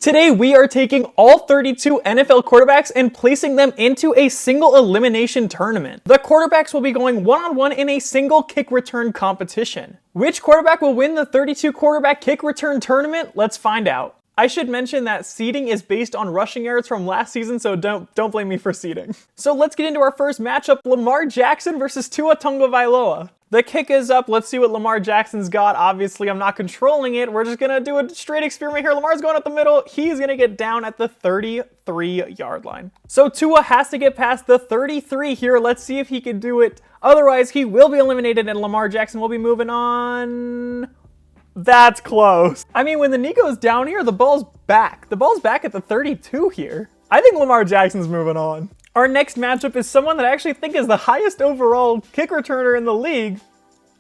Today, we are taking all 32 NFL quarterbacks and placing them into a single elimination tournament. The quarterbacks will be going one-on-one in a single kick return competition. Which quarterback will win the 32 quarterback kick return tournament? Let's find out. I should mention that seeding is based on rushing yards from last season, so don't blame me for seeding. So let's get into our first matchup, Lamar Jackson versus Tua Tagovailoa. The kick is up. Let's see what Lamar Jackson's got. Obviously, I'm not controlling it. We're just going to do a straight experiment here. Lamar's going up the middle. He's going to get down at the 33-yard line. So Tua has to get past the 33 here. Let's see if he can do it. Otherwise, he will be eliminated and Lamar Jackson will be moving on. That's close. I mean, when the knee goes down here, the ball's back. The ball's back at the 32 here. I think Lamar Jackson's moving on. Our next matchup is someone that I actually think is the highest overall kick returner in the league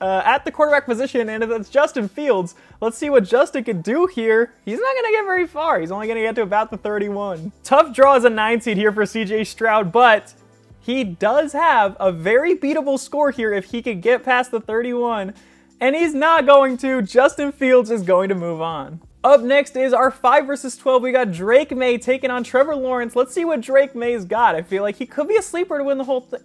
at the quarterback position, and it's Justin Fields. Let's see what Justin can do here. He's not going to get very far. He's only going to get to about the 31. Tough draw as a 9 seed here for CJ Stroud, but he does have a very beatable score here if he could get past the 31, and he's not going to. Justin Fields is going to move on. Up next is our 5 versus 12. We got Drake May taking on Trevor Lawrence. Let's see what Drake May's got. I feel like he could be a sleeper to win the whole thing.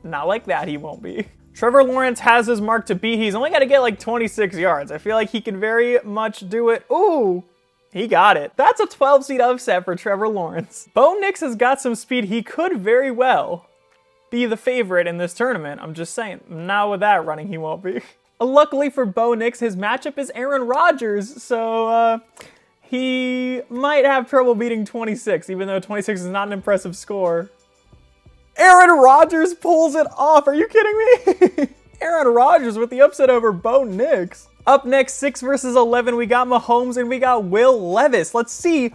Not like that, he won't be. Trevor Lawrence has his mark to beat. He's only got to get like 26 yards. I feel like he can very much do it. Ooh, he got it. That's a 12-seed upset for Trevor Lawrence. Bo Nix has got some speed. He could very well be the favorite in this tournament. I'm just saying. Now with that running, he won't be. Luckily for Bo Nix, his matchup is Aaron Rodgers, so he might have trouble beating 26, even though 26 is not an impressive score. Aaron Rodgers pulls it off. Are you kidding me? Aaron Rodgers with the upset over Bo Nix. Up next, 6 versus 11, we got Mahomes and we got Will Levis. Let's see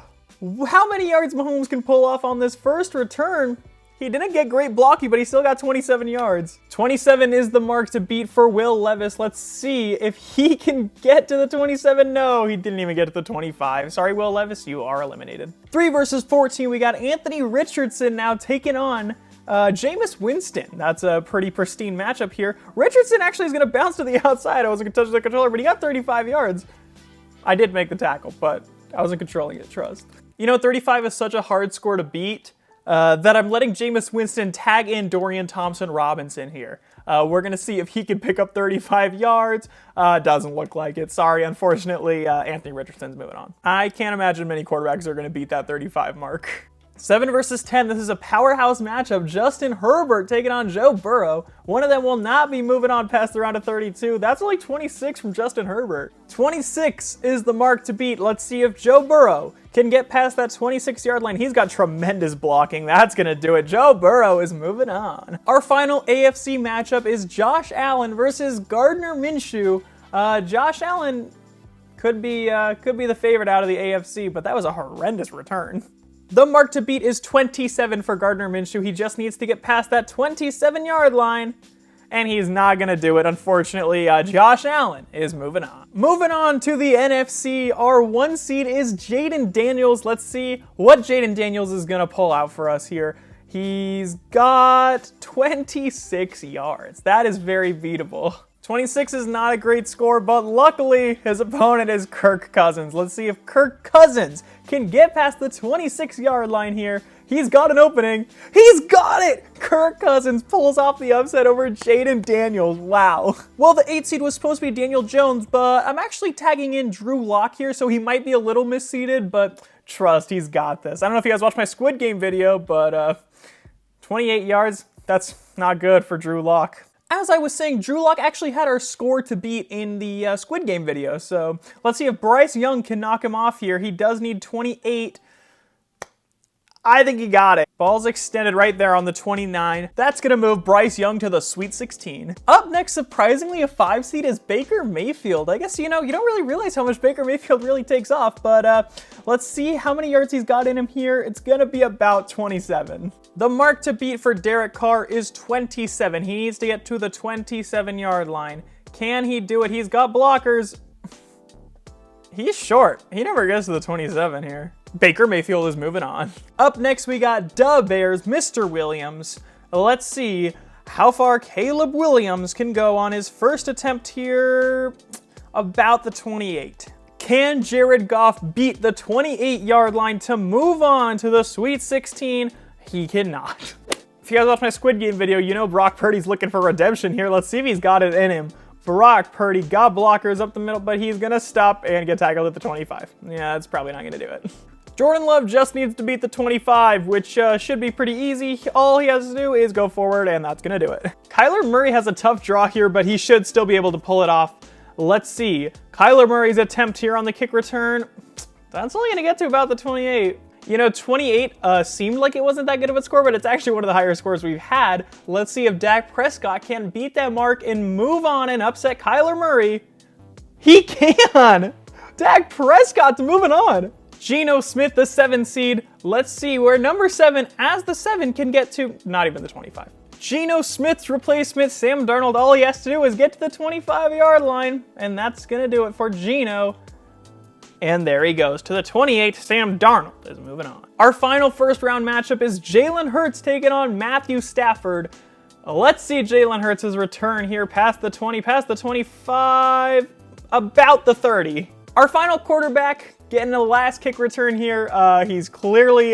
how many yards Mahomes can pull off on this first return. He didn't get great blocking, but he still got 27 yards. 27 is the mark to beat for Will Levis. Let's see if he can get to the 27. No, he didn't even get to the 25. Sorry, Will Levis, you are eliminated. 3 versus 14, we got Anthony Richardson now taking on Jameis Winston. That's a pretty pristine matchup here. Richardson actually is going to bounce to the outside. I wasn't going to touch the controller, but he got 35 yards. I did make the tackle, but I wasn't controlling it, trust. You know, 35 is such a hard score to beat. That I'm letting Jameis Winston tag in Dorian Thompson-Robinson here. We're going to see if he can pick up 35 yards. Doesn't look like it. Sorry, unfortunately, Anthony Richardson's moving on. I can't imagine many quarterbacks are going to beat that 35 mark. 7 versus 10, this is a powerhouse matchup. Justin Herbert taking on Joe Burrow. One of them will not be moving on past the round of 32. That's only 26 from Justin Herbert. 26 is the mark to beat. Let's see if Joe Burrow can get past that 26-yard line. He's got tremendous blocking. That's going to do it. Joe Burrow is moving on. Our final AFC matchup is Josh Allen versus Gardner Minshew. Josh Allen could be the favorite out of the AFC, but that was a horrendous return. The mark to beat is 27 for Gardner Minshew. He just needs to get past that 27-yard line, and he's not going to do it. Unfortunately, Josh Allen is moving on. Moving on to the NFC, our 1 seed is Jaden Daniels. Let's see what Jaden Daniels is going to pull out for us here. He's got 26 yards. That is very beatable. 26 is not a great score, but luckily his opponent is Kirk Cousins. Let's see if Kirk Cousins can get past the 26-yard line here. He's got an opening. He's got it! Kirk Cousins pulls off the upset over Jaden Daniels. Wow. Well, the 8 seed was supposed to be Daniel Jones, but I'm actually tagging in Drew Lock here, so he might be a little misseeded, but trust, he's got this. I don't know if you guys watched my Squid Game video, but 28 yards, that's not good for Drew Lock. As I was saying, Drew Lock actually had our score to beat in the Squid Game video, so let's see if Bryce Young can knock him off here. He does need 28. I think he got it. Ball's extended right there on the 29. That's going to move Bryce Young to the Sweet 16. Up next, surprisingly, a 5 seed is Baker Mayfield. I guess, you know, you don't really realize how much Baker Mayfield really takes off, but let's see how many yards he's got in him here. It's going to be about 27. The mark to beat for Derek Carr is 27. He needs to get to the 27-yard line. Can he do it? He's got blockers. He's short. He never gets to the 27 here. Baker Mayfield is moving on. Up next, we got Da Bears, Mr. Williams. Let's see how far Caleb Williams can go on his first attempt here. About the 28. Can Jared Goff beat the 28-yard line to move on to the Sweet 16? He cannot. If you guys watched my Squid Game video, you know Brock Purdy's looking for redemption here. Let's see if he's got it in him. Brock Purdy got blockers up the middle, but he's going to stop and get tackled at the 25. Yeah, that's probably not going to do it. Jordan Love just needs to beat the 25, which should be pretty easy. All he has to do is go forward, and that's going to do it. Kyler Murray has a tough draw here, but he should still be able to pull it off. Let's see. Kyler Murray's attempt here on the kick return. That's only going to get to about the 28. You know, 28 seemed like it wasn't that good of a score, but it's actually one of the higher scores we've had. Let's see if Dak Prescott can beat that mark and move on and upset Kyler Murray. He can! Dak Prescott's moving on. Geno Smith, the 7 seed. Let's see where number 7 as the 7 can get to not even the 25. Geno Smith's replacement, Sam Darnold, all he has to do is get to the 25-yard line, and that's going to do it for Geno. And there he goes to the 28. Sam Darnold is moving on. Our final first-round matchup is Jalen Hurts taking on Matthew Stafford. Let's see Jalen Hurts' return here past the 20, past the 25, about the 30. Our final quarterback getting the last kick return here. He's clearly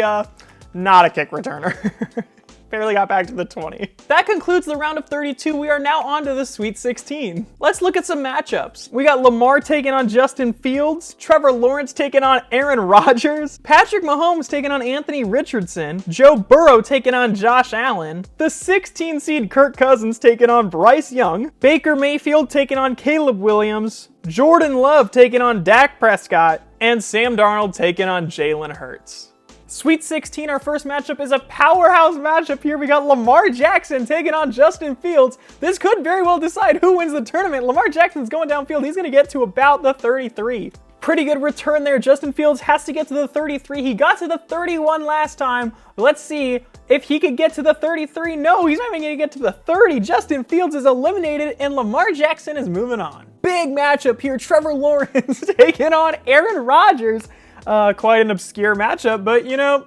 not a kick returner. Barely got back to the 20. That concludes the round of 32. We are now on to the Sweet 16. Let's look at some matchups. We got Lamar taking on Justin Fields, Trevor Lawrence taking on Aaron Rodgers, Patrick Mahomes taking on Anthony Richardson, Joe Burrow taking on Josh Allen, the 16 seed Kirk Cousins taking on Bryce Young, Baker Mayfield taking on Caleb Williams, Jordan Love taking on Dak Prescott, and Sam Darnold taking on Jalen Hurts. Sweet 16, our first matchup is a powerhouse matchup here. We got Lamar Jackson taking on Justin Fields. This could very well decide who wins the tournament. Lamar Jackson's going downfield. He's going to get to about the 33. Pretty good return there. Justin Fields has to get to the 33. He got to the 31 last time. Let's see if he could get to the 33. No, he's not even going to get to the 30. Justin Fields is eliminated, and Lamar Jackson is moving on. Big matchup here. Trevor Lawrence taking on Aaron Rodgers. Quite an obscure matchup, but you know,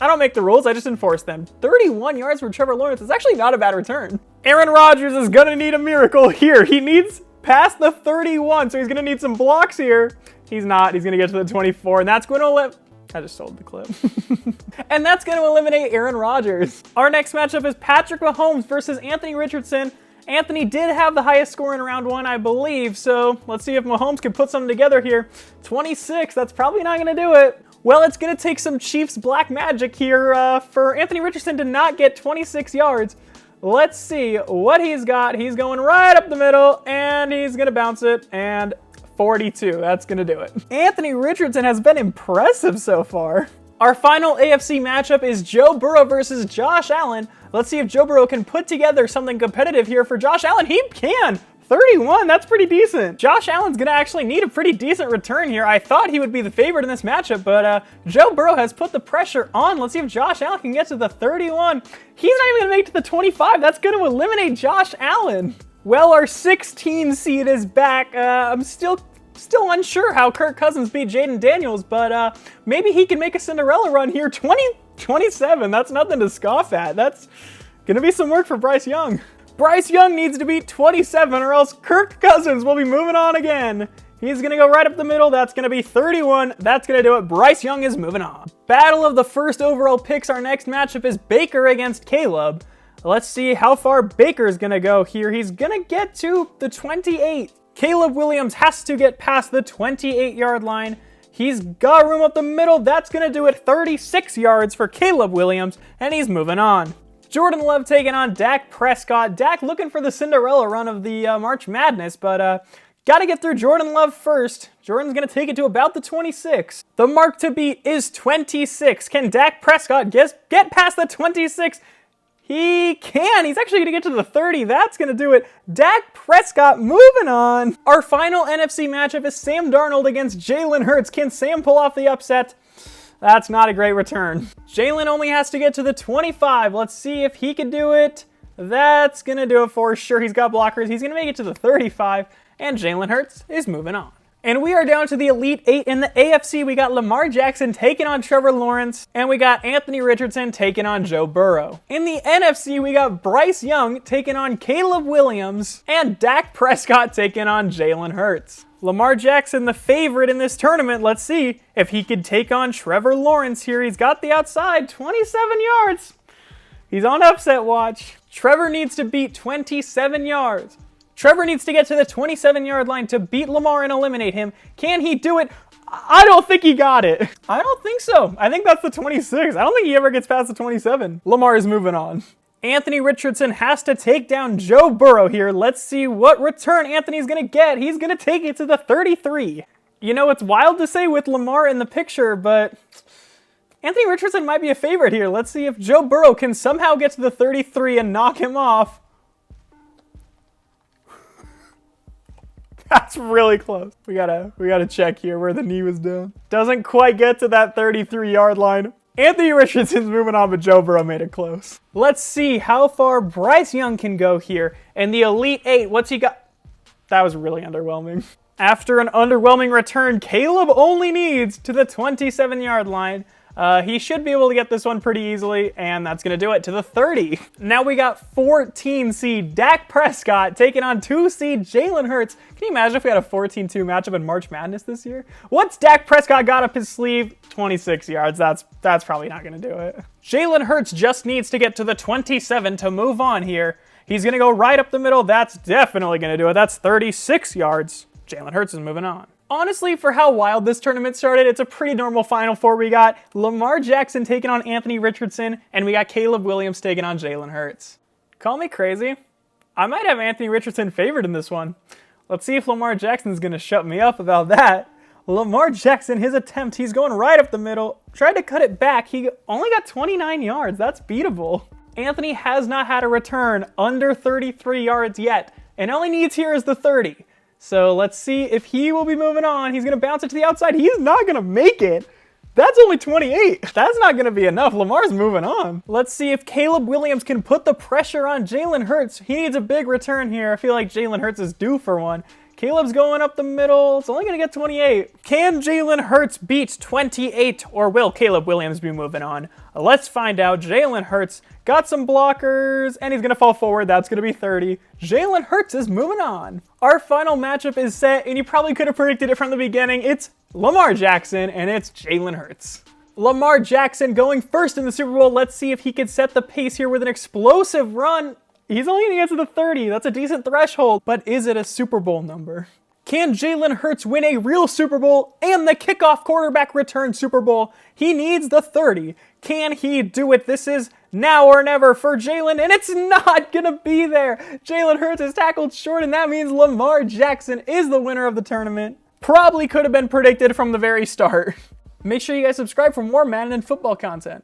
I don't make the rules, I just enforce them. 31 yards for Trevor Lawrence is actually not a bad return. Aaron Rodgers is gonna need a miracle here. He needs past the 31, so he's gonna need some blocks here. He's not, he's gonna get to the 24, and that's gonna I just sold the clip. And that's gonna eliminate Aaron Rodgers. Our next matchup is Patrick Mahomes versus Anthony Richardson. Anthony did have the highest score in round 1, I believe, so let's see if Mahomes can put something together here. 26, that's probably not going to do it. Well, it's going to take some Chiefs black magic here for Anthony Richardson to not get 26 yards. Let's see what he's got. He's going right up the middle, and he's going to bounce it, and 42, that's going to do it. Anthony Richardson has been impressive so far. Our final AFC matchup is Joe Burrow versus Josh Allen. Let's see if Joe Burrow can put together something competitive here for Josh Allen. He can! 31, that's pretty decent. Josh Allen's gonna actually need a pretty decent return here. I thought he would be the favorite in this matchup, but Joe Burrow has put the pressure on. Let's see if Josh Allen can get to the 31. He's not even gonna make it to the 25. That's gonna eliminate Josh Allen. Well, our 16 seed is back. I'm still unsure how Kirk Cousins beat Jaden Daniels, but maybe he can make a Cinderella run here. 27, that's nothing to scoff at. That's gonna be some work for Bryce Young. Bryce Young needs to beat 27 or else Kirk Cousins will be moving on again. He's gonna go right up the middle. That's gonna be 31. That's gonna do it. Bryce Young is moving on. Battle of the first overall picks. Our next matchup is Baker against Caleb. Let's see how far Baker's gonna go here. He's gonna get to the 28. Caleb Williams has to get past the 28-yard line. He's got room up the middle. That's going to do it. 36 yards for Caleb Williams, and he's moving on. Jordan Love taking on Dak Prescott. Dak looking for the Cinderella run of the March Madness, but got to get through Jordan Love first. Jordan's going to take it to about the 26. The mark to beat is 26. Can Dak Prescott get past the 26? He can. He's actually going to get to the 30. That's going to do it. Dak Prescott moving on. Our final NFC matchup is Sam Darnold against Jalen Hurts. Can Sam pull off the upset? That's not a great return. Jalen only has to get to the 25. Let's see if he can do it. That's going to do it for sure. He's got blockers. He's going to make it to the 35. And Jalen Hurts is moving on. And we are down to the Elite 8 in the AFC. We got Lamar Jackson taking on Trevor Lawrence, and we got Anthony Richardson taking on Joe Burrow. In the NFC, we got Bryce Young taking on Caleb Williams, and Dak Prescott taking on Jalen Hurts. Lamar Jackson, the favorite in this tournament. Let's see if he could take on Trevor Lawrence here. He's got the outside, 27 yards. He's on upset watch. Trevor needs to beat 27 yards. Trevor needs to get to the 27-yard line to beat Lamar and eliminate him. Can he do it? I don't think he got it. I don't think so. I think that's the 26. I don't think he ever gets past the 27. Lamar is moving on. Anthony Richardson has to take down Joe Burrow here. Let's see what return Anthony's going to get. He's going to take it to the 33. You know, it's wild to say with Lamar in the picture, but Anthony Richardson might be a favorite here. Let's see if Joe Burrow can somehow get to the 33 and knock him off. That's really close. We gotta check here where the knee was down. Doesn't quite get to that 33-yard line. Anthony Richardson's moving on, but Joe Burrow made it close. Let's see how far Bryce Young can go here. And the Elite Eight, what's he got? That was really underwhelming. After an underwhelming return, Caleb only needs to the 27-yard line. He should be able to get this one pretty easily, and that's going to do it to the 30. Now we got 14 seed Dak Prescott taking on 2 seed Jalen Hurts. Can you imagine if we had a 14-2 matchup in March Madness this year? What's Dak Prescott got up his sleeve? 26 yards. That's probably not going to do it. Jalen Hurts just needs to get to the 27 to move on here. He's going to go right up the middle. That's definitely going to do it. That's 36 yards. Jalen Hurts is moving on. Honestly, for how wild this tournament started, it's a pretty normal Final Four. We got Lamar Jackson taking on Anthony Richardson, and we got Caleb Williams taking on Jalen Hurts. Call me crazy. I might have Anthony Richardson favored in this one. Let's see if Lamar Jackson's going to shut me up about that. Lamar Jackson, his attempt, he's going right up the middle. Tried to cut it back. He only got 29 yards. That's beatable. Anthony has not had a return under 33 yards yet, and all he needs here is the 30. So let's see if he will be moving on. He's going to bounce it to the outside. He's not going to make it. That's only 28. That's not going to be enough. Lamar's moving on. Let's see if Caleb Williams can put the pressure on Jalen Hurts. He needs a big return here. I feel like Jalen Hurts is due for one. Caleb's going up the middle. It's only going to get 28. Can Jalen Hurts beat 28, or will Caleb Williams be moving on? Let's find out. Jalen Hurts got some blockers, and he's going to fall forward. That's going to be 30. Jalen Hurts is moving on. Our final matchup is set, and you probably could have predicted it from the beginning. It's Lamar Jackson, and it's Jalen Hurts. Lamar Jackson going first in the Super Bowl. Let's see if he can set the pace here with an explosive run. He's only going to get to the 30. That's a decent threshold, but is it a Super Bowl number? Can Jalen Hurts win a real Super Bowl and the kickoff quarterback return Super Bowl? He needs the 30. Can he do it? This is now or never for Jalen, and it's not going to be there. Jalen Hurts is tackled short, and that means Lamar Jackson is the winner of the tournament. Probably could have been predicted from the very start. Make sure you guys subscribe for more Madden and football content.